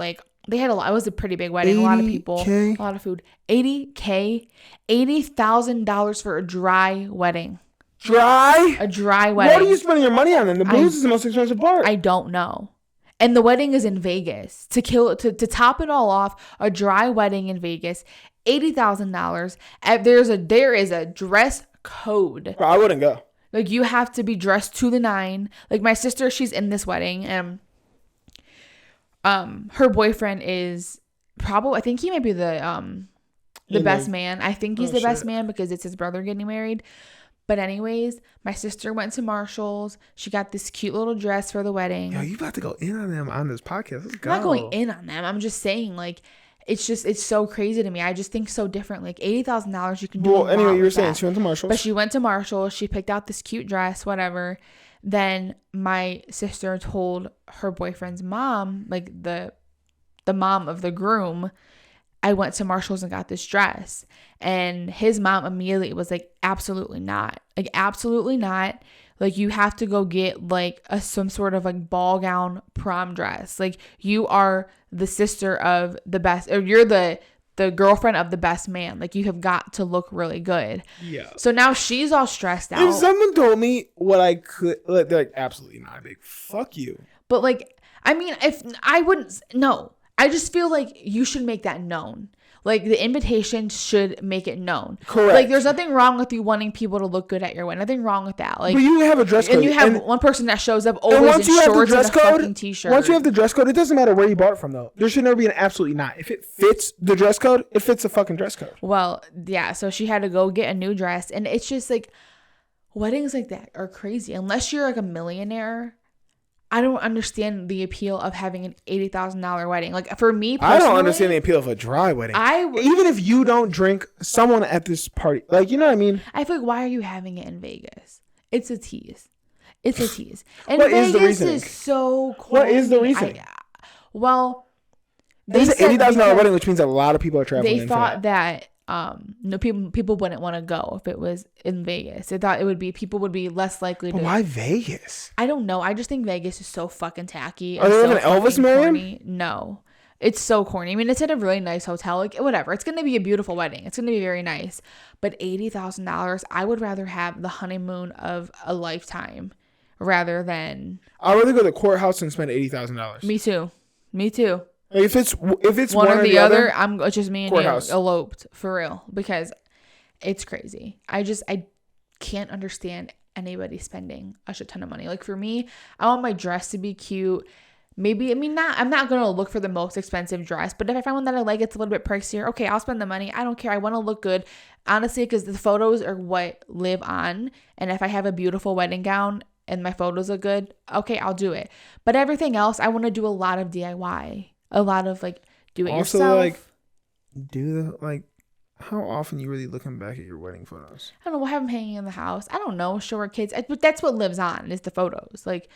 they had a lot. It was a pretty big wedding. A lot of people, a lot of food. $80,000 for a dry wedding. A dry wedding. What are you spending your money on? And the booze is the most expensive part. I don't know. And the wedding is in Vegas. To top it all off, a dry wedding in Vegas, $80,000. There is a dress code. I wouldn't go. Like, you have to be dressed to the nine. Like, my sister, she's in this wedding, and her boyfriend is probably, I think he might be the best man. I think he's the best man because it's his brother getting married. But anyways, my sister went to Marshall's. She got this cute little dress for the wedding. Yo, you about to go in on them on this podcast. Let's go. I'm not going in on them. I'm just saying, like, it's so crazy to me. I just think so different. Like, $80,000 you can do. Well, anyway, you were saying she went to Marshall's. But she went to Marshall's. She picked out this cute dress, whatever. Then my sister told her boyfriend's mom, like the mom of the groom, I went to Marshall's and got this dress. And his mom immediately was like, absolutely not. Like, absolutely not. Like, you have to go get like some sort of like ball gown prom dress. Like, you are the sister of the best, or you're the girlfriend of the best man. Like, you have got to look really good. Yeah. So now she's all stressed out. If someone told me what I could, they're like, absolutely not. I'd be like, fuck you. But like, I mean, if I wouldn't, no. I just feel like you should make that known. Like, the invitation should make it known. Correct. Like, there's nothing wrong with you wanting people to look good at your wedding. Nothing wrong with that. Like, but you have a dress code. And you have one person that shows up always in shorts and a fucking t-shirt. Once you have the dress code, it doesn't matter where you bought it from, though. There should never be an absolutely not. If it fits the dress code, it fits the fucking dress code. Well, yeah. So she had to go get a new dress. And it's just like, weddings like that are crazy. Unless you're like a millionaire, I don't understand the appeal of having an $80,000 wedding. Like, for me personally, I don't understand the appeal of a dry wedding. Even if you don't drink, someone at this party, like, you know what I mean? I feel like, why are you having it in Vegas? It's a tease. It's a tease. And what Vegas is the reasoning? Is so cool. What is the reasoning? Well, it's an $80,000 wedding, which means a lot of people are traveling. They thought that no people wouldn't want to go if it was in Vegas. They thought people would be less likely to. But why Vegas? I don't know. I just think Vegas is so fucking tacky. Are they living Elvis Marion? No. It's so corny. I mean, it's at a really nice hotel. Like, whatever. It's going to be a beautiful wedding. It's going to be very nice. But $80,000, I would rather have the honeymoon of a lifetime rather than. I'd rather go to the courthouse and spend $80,000. Me too. Like, if it's one or the other, it's just me and courthouse. You eloped for real, because it's crazy. I can't understand anybody spending a shit ton of money. Like, for me, I want my dress to be cute. Maybe, I'm not going to look for the most expensive dress, but if I find one that I like, it's a little bit pricier, okay, I'll spend the money. I don't care. I want to look good. Honestly, because the photos are what live on. And if I have a beautiful wedding gown, and my photos look good, okay, I'll do it. But everything else, I want to do a lot of DIY, a lot of like do it Also, yourself. like, how often you really looking back at your wedding photos? I don't know. We'll have them hanging in the house. I don't know. Show our kids. But that's what lives on is the photos. Like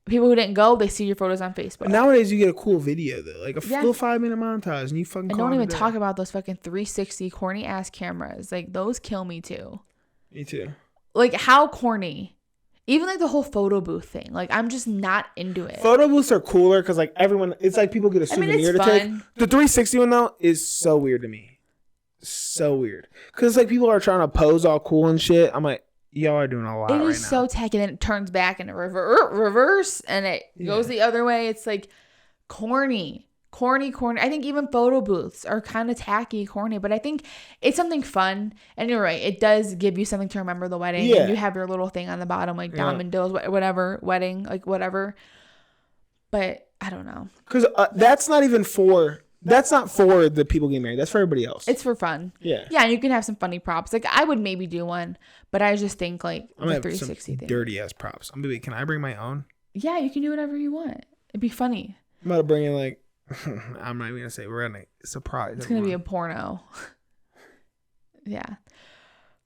people who didn't go, they see your photos on Facebook. But nowadays, you get a cool video though, like a little 5-minute montage, and you fucking. And don't even talk about those fucking 360 corny ass cameras. Like those kill me too. Me too. Like how corny. Even like the whole photo booth thing. Like I'm just not into it. Photo booths are cooler because like everyone, it's like people get a souvenir to take. The 360 one though is so weird to me. So weird. Because like people are trying to pose all cool and shit. I'm like, y'all are doing a lot right now. It is so tacky. And then it turns back and it reverse and it goes the other way. It's like corny. I think even photo booths are kind of tacky, corny, but I think it's something fun. And you're right, it does give you something to remember the wedding. Yeah. And you have your little thing on the bottom, like Dom Dyl's whatever wedding, like whatever. But I don't know, because that's not for the people getting married. That's for everybody else. It's for fun. Yeah, and you can have some funny props. Like I would maybe do one, but I just think like I'm the 360 thing. Dirty ass props. I'm gonna be. Can I bring my own? Yeah, you can do whatever you want. It'd be funny. I'm about to bring in like. I'm not even gonna say we're gonna surprise. It's gonna be a porno. Yeah.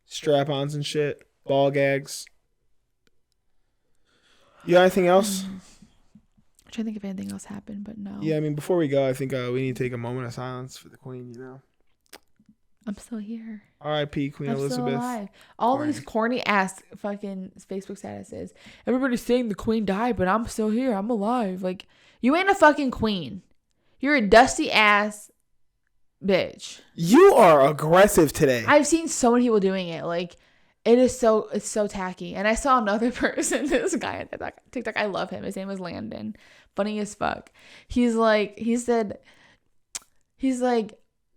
Strap-ons and shit, ball gags. You got anything else? I'm trying to think if anything else happened, but no. Yeah, I mean, before we go, I think we need to take a moment of silence for the Queen. I'm still here. R.I.P. Queen Elizabeth. Still alive. All these corny ass fucking Facebook statuses. Everybody's saying the Queen died, but I'm still here. I'm alive. Like you ain't a fucking queen. You're a dusty ass bitch. You are aggressive today. I've seen so many people doing it. Like, it's so tacky. And I saw another person, this guy on TikTok. I love him. His name is Landon. Funny as fuck. He's like,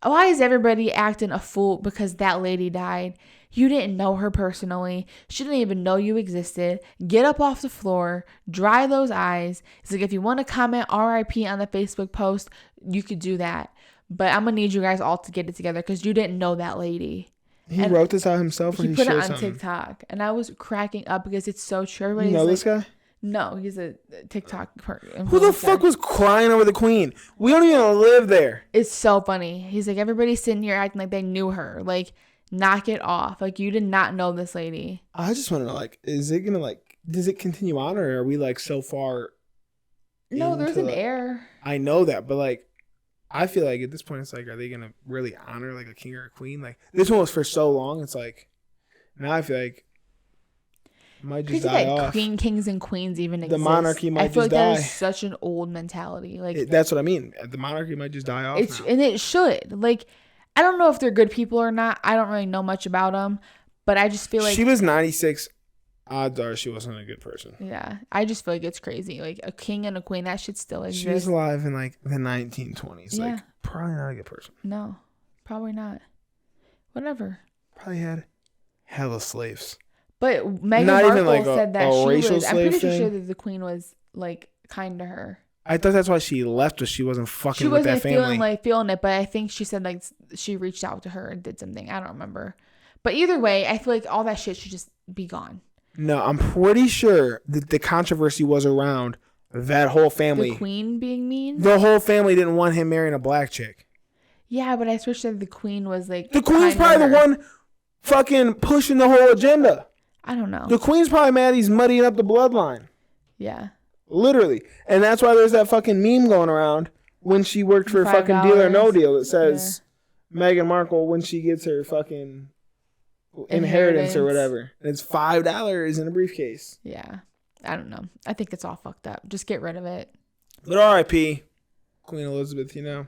why is everybody acting a fool because that lady died? You didn't know her personally. She didn't even know you existed. Get up off the floor. Dry those eyes. It's like if you want to comment RIP on the Facebook post, you could do that. But I'm going to need you guys all to get it together because you didn't know that lady. He wrote this out himself or he put it on something? TikTok. And I was cracking up because it's so true. Everybody's you know this guy? No, he's a TikTok person. Who the fuck was crying over the Queen? We don't even live there. It's so funny. He's like, everybody's sitting here acting like they knew her. Like, knock it off. Like, you did not know this lady. I just want to know, like, is it going to, does it continue on or are we, so far? No, there's an heir. I know that, but, I feel like at this point, it's like, are they going to really honor, a king or a queen? This one was for so long. It's like, now I feel like it might just die off. Queen, kings, and queens even exist. The monarchy might just die. I feel like that is such an old mentality. That's what I mean. The monarchy might just die off now. And it should. I don't know if they're good people or not. I don't really know much about them. But I just feel like... She was 96. Odds are she wasn't a good person. Yeah. I just feel like it's crazy. A king and a queen, that shit still exists. She was alive in, the 1920s. Yeah. Probably not a good person. No. Probably not. Whatever. Probably had hella slaves. But Meghan Markle said that she was... I'm pretty sure that the queen was, kind to her. I thought that's why she left, was she wasn't fucking with that family. She wasn't feeling it, but I think she said, she reached out to her and did something. I don't remember. But either way, I feel like all that shit should just be gone. No, I'm pretty sure that the controversy was around that whole family. The queen being mean? The whole family didn't want him marrying a black chick. Yeah, but I swear that the queen was The queen's probably the one fucking pushing the whole agenda. I don't know. The queen's probably mad he's muddying up the bloodline. Yeah. Literally. And that's why there's that fucking meme going around when she worked for fucking Deal or No Deal that says Meghan Markle when she gets her fucking inheritance or whatever. And it's $5 in a briefcase. Yeah. I don't know. I think it's all fucked up. Just get rid of it. But R.I.P. Queen Elizabeth, I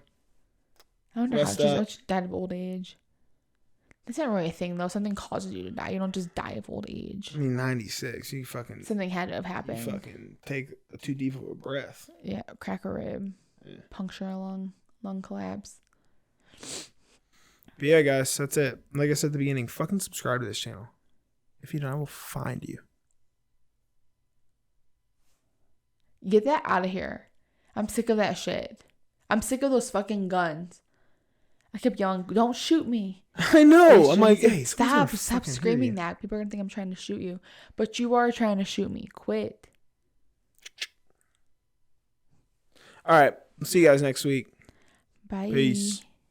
wonder how she died of old age. That's not really a thing, though. Something causes you to die. You don't just die of old age. I mean, 96. You fucking... Something had to have happened. You fucking take too deep of a breath. Yeah, crack a rib. Yeah. Puncture a lung collapse. But yeah, guys, that's it. Like I said at the beginning, fucking subscribe to this channel. If you don't, I will find you. Get that out of here. I'm sick of that shit. I'm sick of those fucking guns. I kept yelling, "Don't shoot me!" I know. I'm like, hey, stop screaming that. People are gonna think I'm trying to shoot you, but you are trying to shoot me. Quit. All right. See you guys next week. Bye. Peace.